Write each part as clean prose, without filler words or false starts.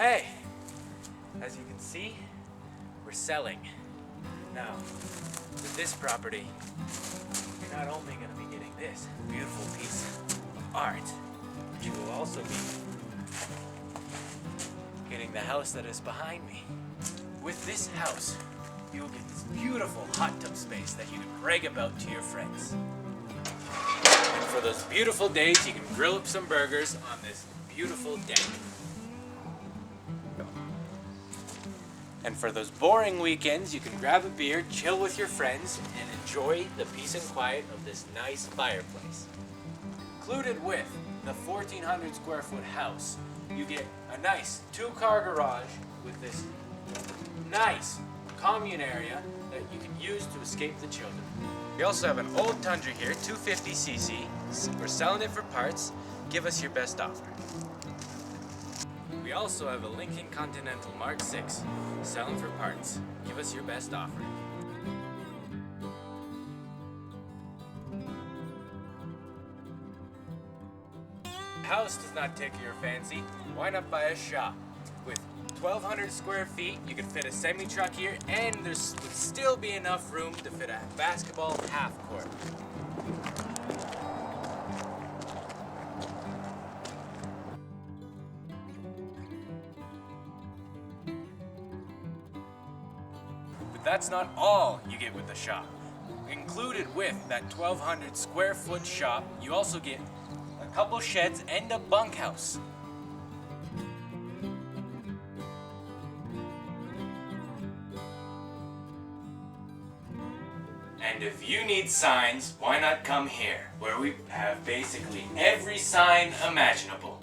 Hey, as you can see, we're selling. Now, with this property, you're not only going to be getting this beautiful piece of art, but you will also be getting the house that is behind me. With this house, you'll get this beautiful hot tub space that you can brag about to your friends. And for those beautiful days, you can grill up some burgers on this beautiful deck. And for those boring weekends, you can grab a beer, chill with your friends, and enjoy the peace and quiet of this nice fireplace. Included with the 1,400 square foot house, you get a nice 2-car garage with this nice commune area that you can use to escape the children. We also have an old Tundra here, 250cc. We're selling it for parts. Give us your best offer. We also have a Lincoln Continental Mark 6, selling for parts. Give us your best offer. The house does not tickle your fancy. Why not buy a shop? With 1,200 square feet, you can fit a semi-truck here, and there would still be enough room to fit a basketball half court. But that's not all you get with the shop. Included with that 1,200 square foot shop, you also get a couple sheds and a bunkhouse. And if you need signs, why not come here, where we have basically every sign imaginable.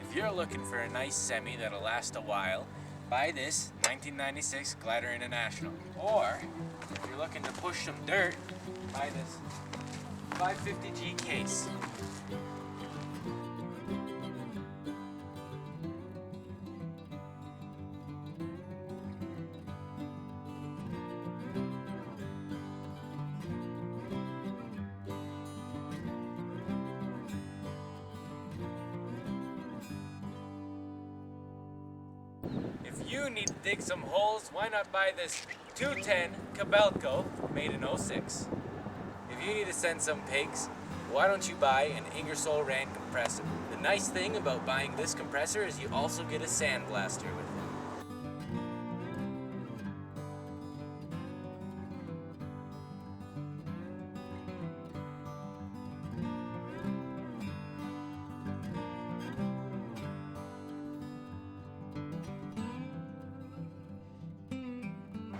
If you're looking for a nice semi that'll last a while, buy this 1996 Glider International. Or, if you're looking to push some dirt, buy this 550G case. If you need to dig some holes, why not buy this 210 Cabelco made in 06? If you need to send some pigs, why don't you buy an Ingersoll Rand compressor? The nice thing about buying this compressor is you also get a sandblaster with it.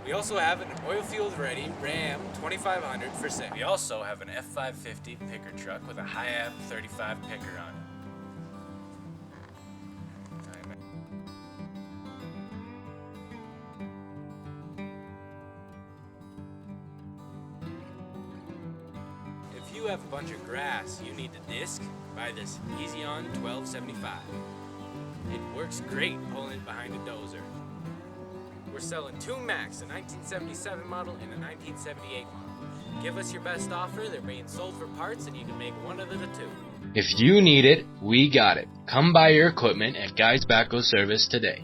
We also have an oil-fueled ready Ram 2500 for sale. We also have an F550 picker truck with a high-ab 35 picker on it. If you have a bunch of grass you need to disc, buy this Easy On 1275. It works great pulling it behind a dozer. We're selling two Macs, a 1977 model and a 1978 model. Give us your best offer. They're being sold for parts, and you can make one of the two. If you need it, we got it. Come buy your equipment at Guy's Backhoe Service today.